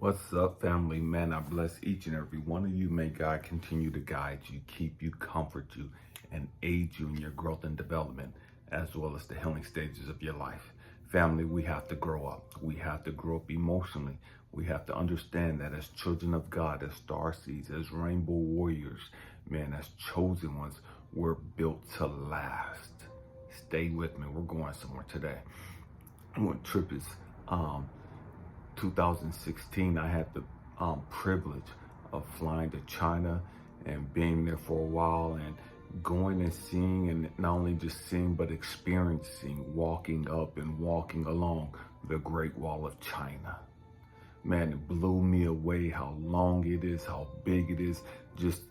What's up, family? Man, I bless each and every one of you. May God continue to guide you, keep you, comfort you, and aid you in your growth and development, as well as the healing stages of your life. Family, we have to grow up. We have to grow up emotionally. We have to understand that as children of God, as starseeds, as rainbow warriors, man, as chosen ones, we're built to last. Stay with me. We're going somewhere today. What trip is 2016, I had the privilege of flying to China and being there for a while and going and seeing, and not only just seeing, but experiencing, walking up and walking along the Great Wall of China. Man, it blew me away how long it is, how big it is, just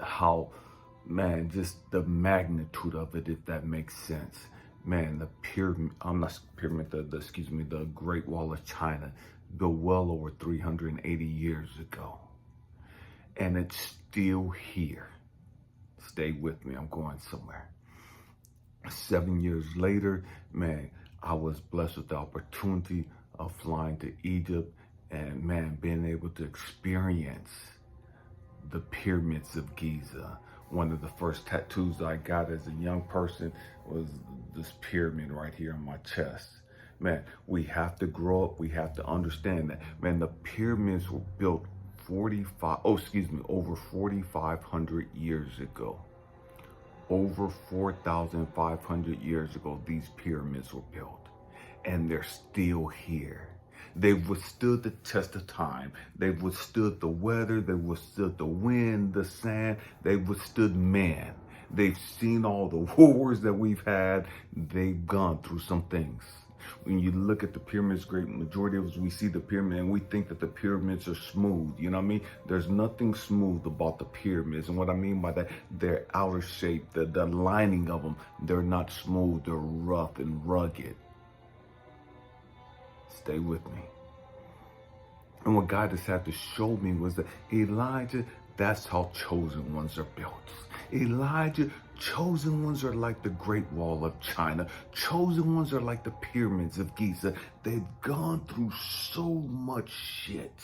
how, man, just the magnitude of it, if that makes sense. Man, the pyramid, I'm not pyramid, the Great Wall of China, built well over 380 years ago. And it's still here. Stay with me, I'm going somewhere. 7 years later, man, I was blessed with the opportunity of flying to Egypt and, man, being able to experience the pyramids of Giza. One of the first tattoos I got as a young person was this pyramid right here on my chest. Man, we have to grow up. We have to understand that, man, the pyramids were built over 4,500 years ago. Over 4,500 years ago, these pyramids were built, and they're still here. They've withstood the test of time. They've withstood the weather. They've withstood the wind, the sand. They've withstood man. They've seen all the wars that we've had. They've gone through some things. When you look at the pyramids, great majority of us, we see the pyramid and we think that the pyramids are smooth. You know what I mean? There's nothing smooth about the pyramids. And what I mean by that, their outer shape, the lining of them, they're not smooth. They're rough and rugged. Stay with me. And what God just had to show me was that Elijah, that's how chosen ones are built. Elijah, chosen ones are like the Great Wall of China. Chosen ones are like the pyramids of Giza. They've gone through so much shit.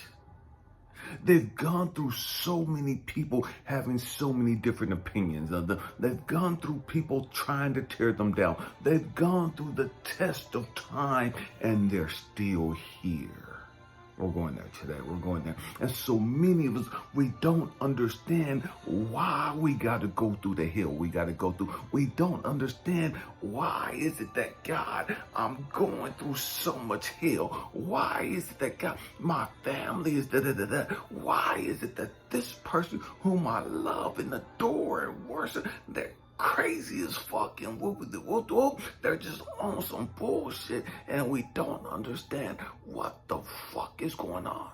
They've gone through so many people having so many different opinions of them. They've gone through people trying to tear them down. They've gone through the test of time, and they're still here. We're going there today. We're going there. And so many of us, we don't understand why we got to go through the hill we got to go through. We don't understand why is it that, God, I'm going through so much hell. Why is it that, God, my family is da-da-da-da. Why is it that this person whom I love and adore and worship, they're crazy as fuck and they're just on some bullshit, and we don't understand what the fuck is going on.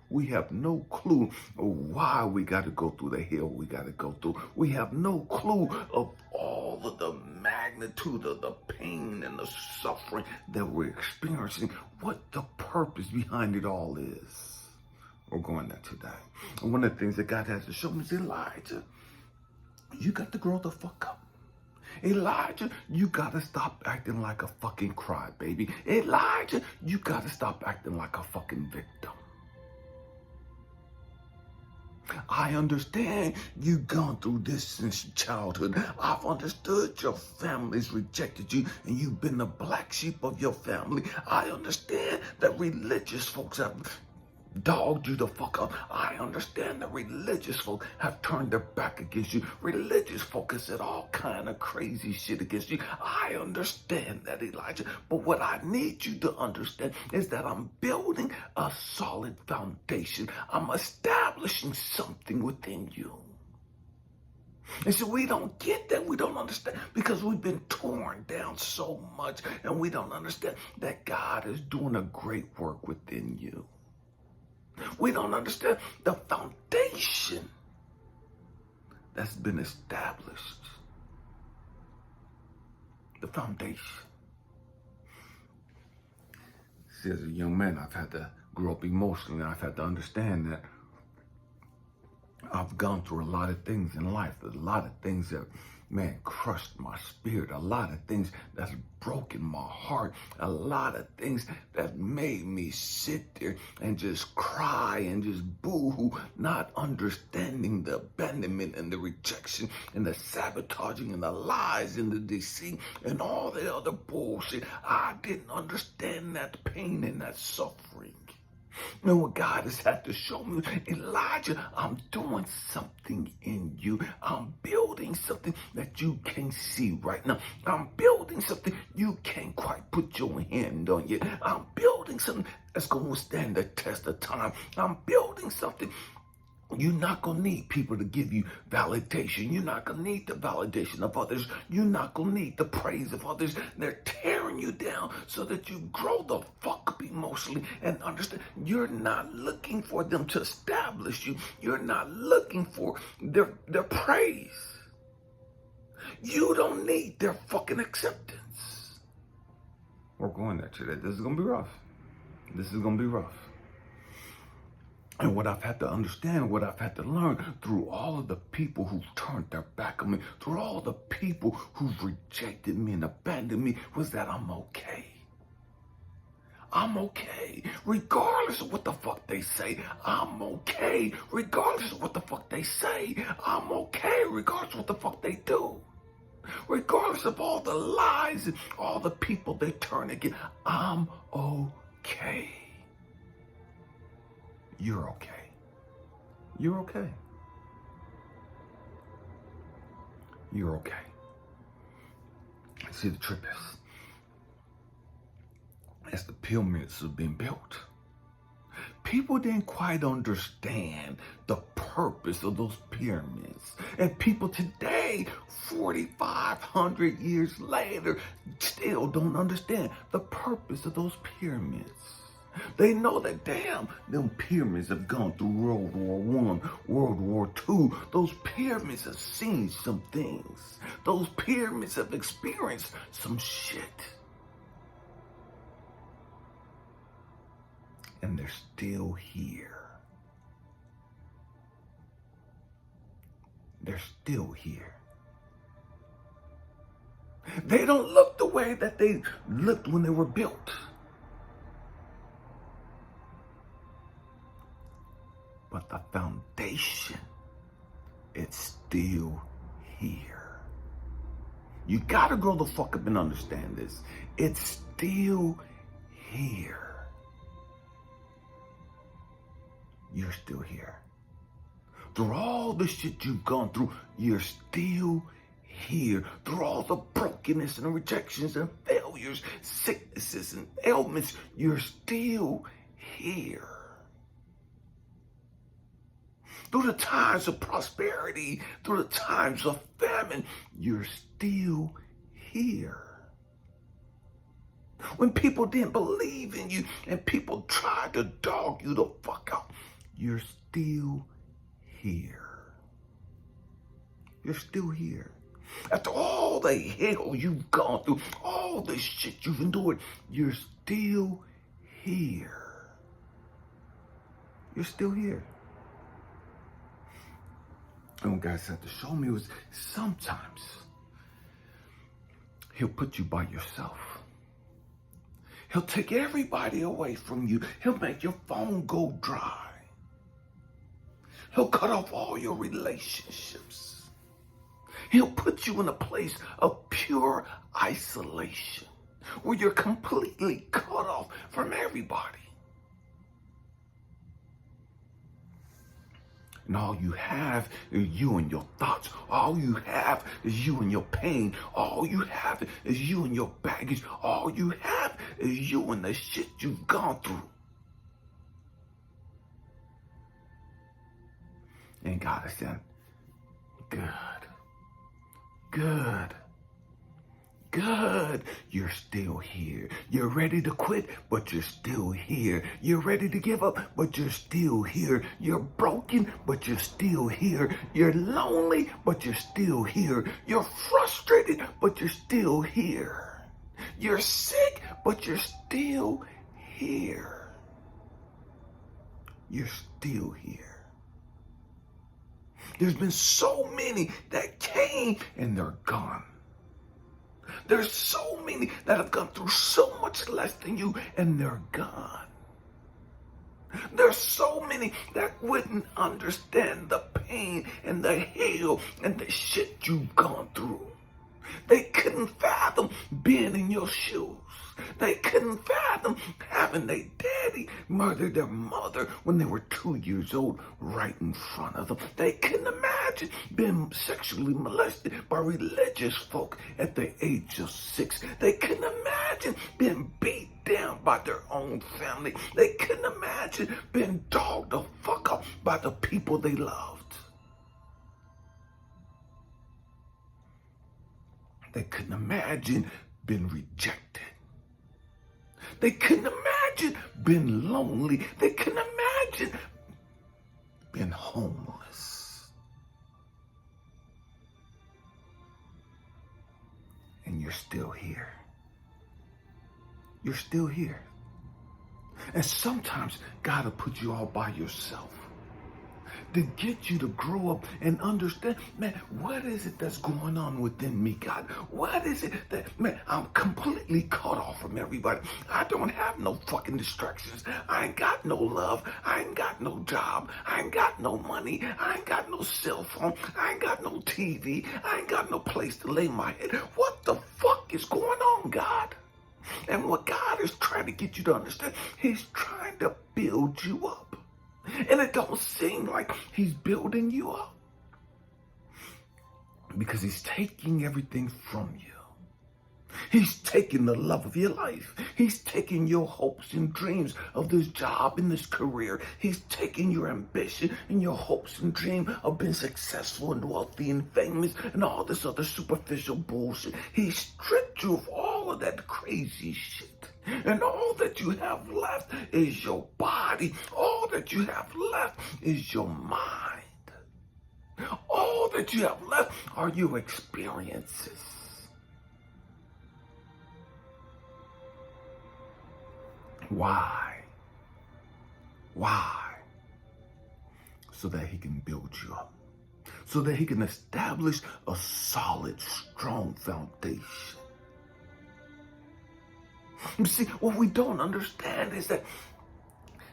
We have no clue why we got to go through the hell we got to go through. We have no clue of all of the magnitude of the pain and the suffering that we're experiencing, what the purpose behind it all is. We're going there today. And one of the things that God has to show me is, Elijah, you got to grow the fuck up. Elijah, you got to stop acting like a fucking crybaby. Elijah, you got to stop acting like a fucking victim. I understand you've gone through this since childhood. I've understood your family's rejected you and you've been the black sheep of your family. I understand that religious folks have dogged you the fuck up. I understand that religious folk have turned their back against you. Religious folk have said all kind of crazy shit against you. I understand that, Elijah. But what I need you to understand is that I'm building a solid foundation. I'm establishing something within you. And so we don't get that. We don't understand because we've been torn down so much, and we don't understand that God is doing a great work within you. We don't understand the foundation that's been established. The foundation. See, as a young man, I've had to grow up emotionally. I've had to understand that I've gone through a lot of things in life. A lot of things that man, crushed my spirit. A lot of things that's broken my heart. A lot of things that made me sit there and just cry and just boo-hoo, not understanding the abandonment and the rejection and the sabotaging and the lies and the deceit and all the other bullshit. I didn't understand that pain and that suffering. You know what God has had to show me? Elijah, I'm doing something in you. I'm building something that you can't see right now. I'm building something you can't quite put your hand on yet. I'm building something that's going to stand the test of time. I'm building something. You're not going to need people to give you validation. You're not going to need the validation of others. You're not going to need the praise of others. They're tearing you down so that you grow the fuck up emotionally and understand you're not looking for them to establish you. You're not looking for their praise. You don't need their fucking acceptance. We're going there today. This is going to be rough. This is going to be rough. And what I've had to understand, what I've had to learn through all of the people who've turned their back on me, through all the people who've rejected me and abandoned me, was that I'm okay. I'm okay, regardless of what the fuck they say. I'm okay, regardless of what the fuck they say. I'm okay, regardless of what the fuck they do. Regardless of all the lies and all the people they turn against, I'm okay. You're okay. You're okay. You're okay. See, the trip is, as the pyramids have been built, people didn't quite understand the purpose of those pyramids. And people today, 4,500 years later, still don't understand the purpose of those pyramids. They know that, damn, them pyramids have gone through World War I, World War II. Those pyramids have seen some things. Those pyramids have experienced some shit. And they're still here. They're still here. They don't look the way that they looked when they were built. But the foundation, it's still here. You gotta grow the fuck up and understand this. It's still here. You're still here. Through all the shit you've gone through, you're still here. Through all the brokenness and rejections and failures, sicknesses and ailments, you're still here. Through the times of prosperity, through the times of famine, you're still here. When people didn't believe in you and people tried to dog you the fuck out, you're still here. You're still here. After all the hell you've gone through, all the shit you've endured, you're still here. You're still here. And what God said to show me was sometimes He'll put you by yourself. He'll take everybody away from you. He'll make your phone go dry. He'll cut off all your relationships. He'll put you in a place of pure isolation where you're completely cut off from everybody. And all you have is you and your thoughts. All you have is you and your pain. All you have is you and your baggage. All you have is you and the shit you've gone through. And God is saying, good, good, good. You're still here. You're ready to quit, but you're still here. You're ready to give up, but you're still here. You're broken, but you're still here. You're lonely, but you're still here. You're frustrated, but you're still here. You're sick, but you're still here. You're still here. There's been so many that came and they're gone. There's so many that have gone through so much less than you and they're gone. There's so many that wouldn't understand the pain and the hell and the shit you've gone through. They couldn't fathom being in your shoes. They couldn't fathom having their daddy murder their mother when they were 2 years old right in front of them. They couldn't imagine being sexually molested by religious folk at the age of 6. They couldn't imagine being beat down by their own family. They couldn't imagine being dogged the fuck up by the people they loved. They couldn't imagine being rejected. They couldn't imagine being lonely. They couldn't imagine being homeless. And you're still here. You're still here. And sometimes God will put you all by yourself to get you to grow up and understand, man, what is it that's going on within me, God? What is it that, man, I'm completely cut off from everybody. I don't have no fucking distractions. I ain't got no love. I ain't got no job. I ain't got no money. I ain't got no cell phone. I ain't got no TV. I ain't got no place to lay my head. What the fuck is going on, God? And what God is trying to get you to understand, he's trying to build you up. And it don't seem like he's building you up because he's taking everything from you. He's taking the love of your life. He's taking your hopes and dreams of this job and this career. He's taking your ambition and your hopes and dream of being successful and wealthy and famous and all this other superficial bullshit. He stripped you of all of that crazy shit. And all that you have left is your body. All that you have left is your mind. All that you have left are your experiences. Why? Why? So that he can build you up. So that he can establish a solid, strong foundation. You see, what we don't understand is that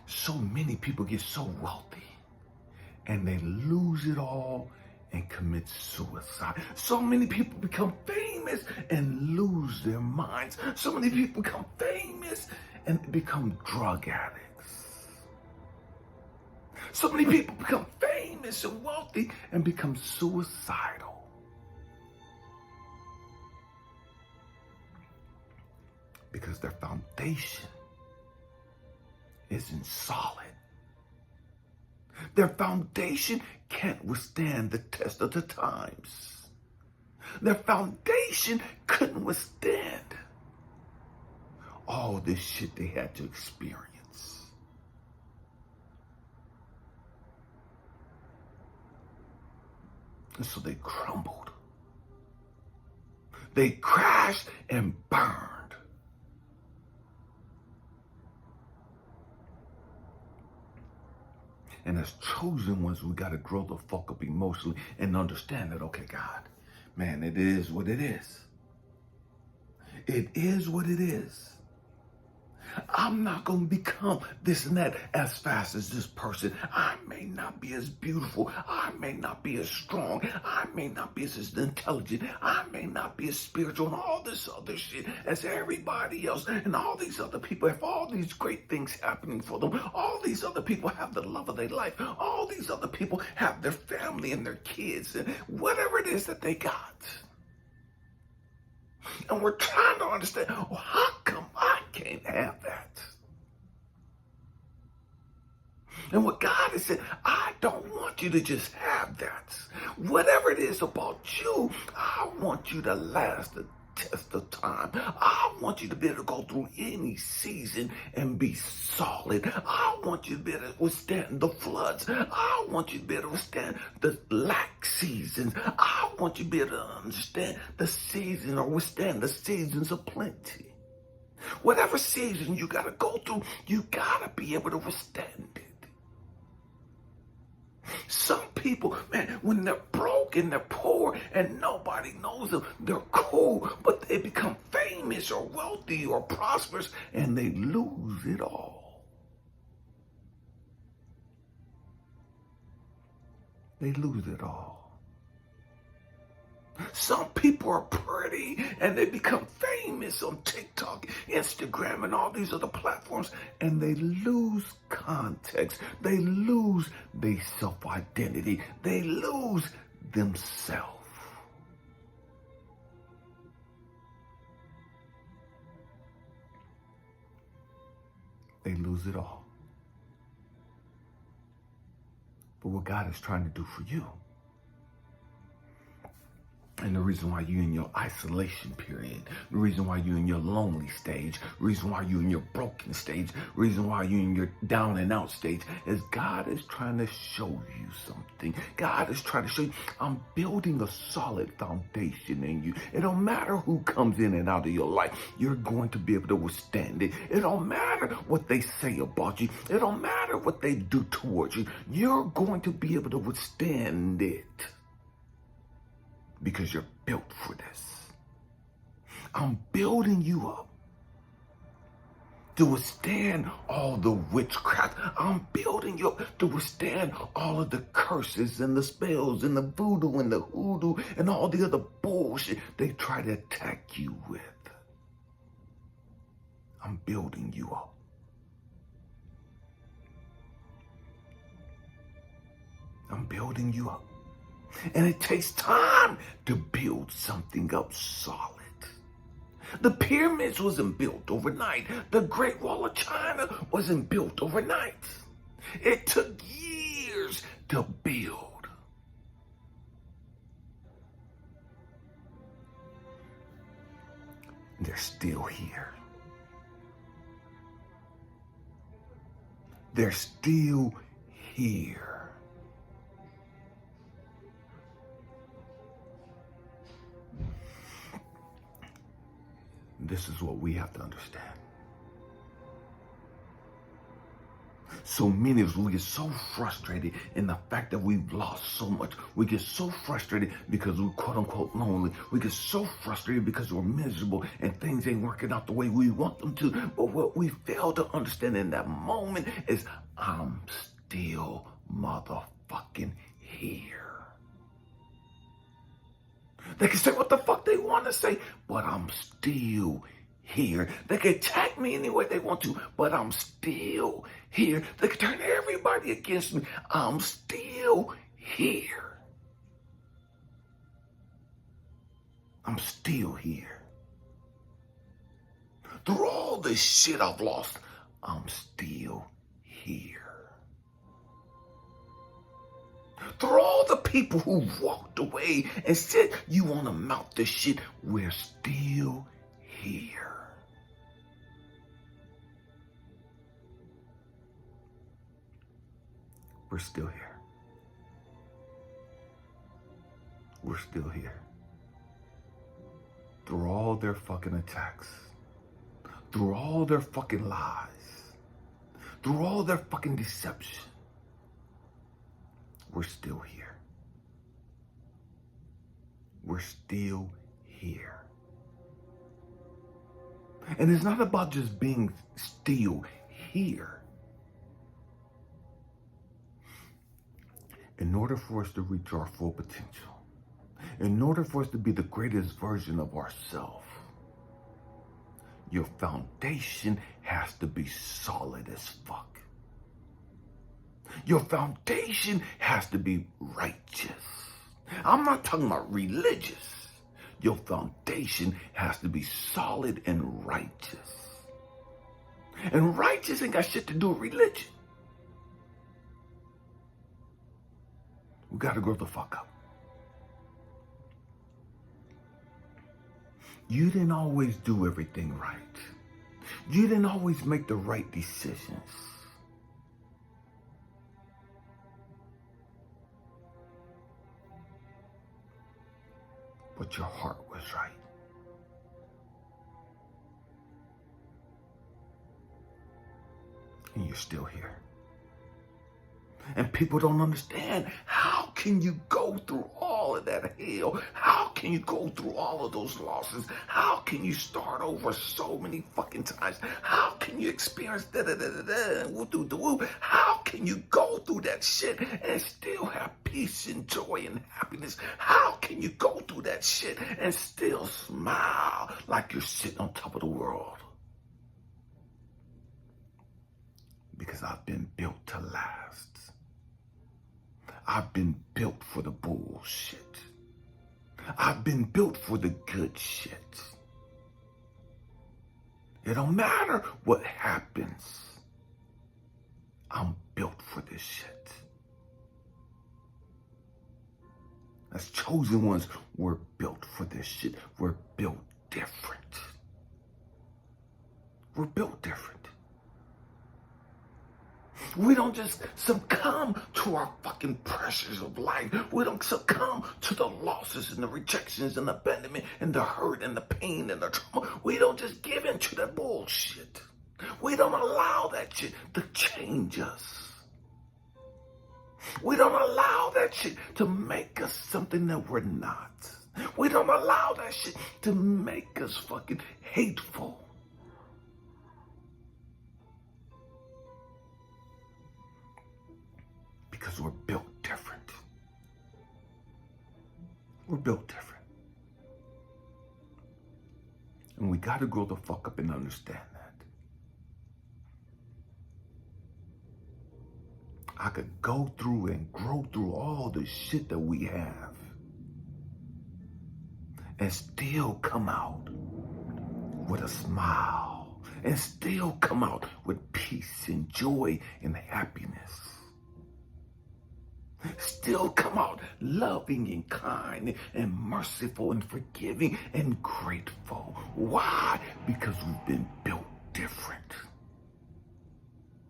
so many people get so wealthy and they lose it all and commit suicide. So many people become famous and lose their minds. So many people become famous and become drug addicts. So many people become famous and wealthy and become suicidal. Because their foundation isn't solid. Their foundation can't withstand the test of the times. Their foundation couldn't withstand all this shit they had to experience. And so they crumbled. They crashed and burned. And as chosen ones, we got to grow the fuck up emotionally and understand that, okay, God, man, it is what it is. It is what it is. I'm not going to become this and that as fast as this person. I may not be as beautiful. I may not be as strong. I may not be as intelligent. I may not be as spiritual and all this other shit as everybody else. And all these other people have all these great things happening for them. All these other people have the love of their life. All these other people have their family and their kids and whatever it is that they got. And we're trying to understand, well, how come I can't have that? And what God has said, I don't want you to just have that. Whatever it is about you, I want you to last the test of time. I want you to be able to go through any season and be solid. I want you to be able to withstand the floods. I want you to be able to withstand the lack seasons. I want you to be able to understand the season or withstand the seasons of plenty. Whatever season you got to go through, you got to be able to withstand it. Some people, man, when they're broke and they're poor and nobody knows them, they're cool, but they become famous or wealthy or prosperous and they lose it all. They lose it all. Some people are pretty and they become famous on TikTok, Instagram, and all these other platforms, and they lose context. They lose their self-identity. They lose themselves. They lose it all. But what God is trying to do for you, and the reason why you're in your isolation period, the reason why you're in your lonely stage, the reason why you're in your broken stage, the reason why you're in your down and out stage, is God is trying to show you something. God is trying to show you, I'm building a solid foundation in you. It don't matter who comes in and out of your life, you're going to be able to withstand it. It don't matter what they say about you. It don't matter what they do towards you. You're going to be able to withstand it. Because you're built for this. I'm building you up to withstand all the witchcraft. I'm building you up to withstand all of the curses and the spells and the voodoo and the hoodoo and all the other bullshit they try to attack you with. I'm building you up. I'm building you up. And it takes time to build something up solid. The pyramids wasn't built overnight. The Great Wall of China wasn't built overnight. It took years to build. They're still here. They're still here. This is what we have to understand. So many of us, we get so frustrated in the fact that we've lost so much. We get so frustrated because we're quote unquote lonely. We get so frustrated because we're miserable and things ain't working out the way we want them to. But what we fail to understand in that moment is I'm still motherfucking here. They can say what the fuck they want to say, but I'm still here. They can attack me any way they want to, but I'm still here. They can turn everybody against me. I'm still here. I'm still here. Through all this shit I've lost, I'm still here. Through all the people who walked away and said, you want to mount this shit, we're still here. We're still here. We're still here. Through all their fucking attacks, through all their fucking lies, through all their fucking deception, we're still here. We're still here. And it's not about just being still here. In order for us to reach our full potential, in order for us to be the greatest version of ourselves, your foundation has to be solid as fuck. Your foundation has to be righteous. I'm not talking about religious. Your foundation has to be solid and righteous. And righteous ain't got shit to do with religion. We got to grow the fuck up. You didn't always do everything right. You didn't always make the right decisions. But your heart was right. And you're still here. And people don't understand, how can you go through all of that hell? How can you go through all of those losses? How can you start over so many fucking times? How can you experience How can you go through that shit and still have peace and joy and happiness? How can you go through that shit and still smile like you're sitting on top of the world? Because I've been built to last. I've been built for the bullshit. I've been built for the good shit. It don't matter what happens. I'm built for this shit. As chosen ones, we're built for this shit. We're built different. We're built different. We don't just succumb to our fucking pressures of life. We don't succumb to the losses and the rejections and the abandonment and the hurt and the pain and the trauma. We don't just give in to that bullshit. We don't allow that shit to change us. We don't allow that shit to make us something that we're not. We don't allow that shit to make us fucking hateful. Because we're built different. We're built different. And we got to grow the fuck up and understand that. I could go through and grow through all the shit that we have and still come out with a smile and still come out with peace and joy and happiness. Still come out loving and kind and merciful and forgiving and grateful. Why? Because we've been built different.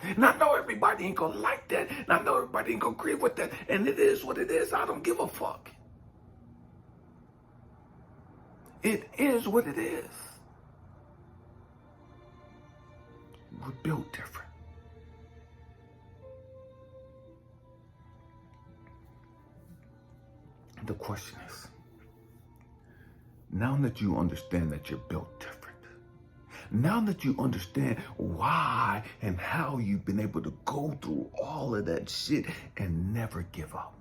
And I know everybody ain't gonna like that, and I know everybody ain't gonna agree with that, and it is what it is. I don't give a fuck. It is what it is. We're built different. The question is, now that you understand that you're built different, now that you understand why and how you've been able to go through all of that shit and never give up,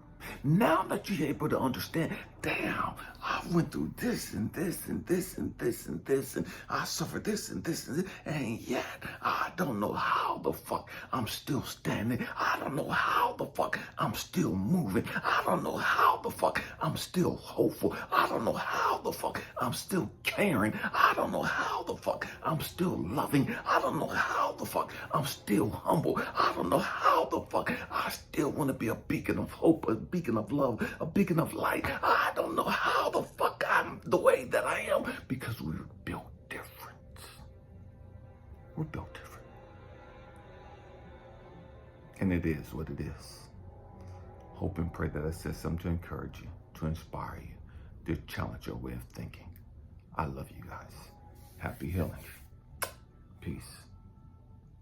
now that you're able to understand, damn, I went through this and this and this and this and this, and I suffered this and this and this, and yet I don't know how the fuck I'm still standing. I don't know how the fuck I'm still moving. I don't know how the fuck I'm still hopeful. I don't know how the fuck I'm still caring. I don't know how the fuck I'm still loving. I don't know how the fuck I'm still humble. I don't know how the fuck I still want to be a beacon of hope, a beacon of love, a beacon of light. I don't know how the fuck I'm the way that I am, because we're built different. We're built different. And it is what it is. Hope and pray that I said something to encourage you, to inspire you, to challenge your way of thinking. I love you guys. Happy healing. Peace.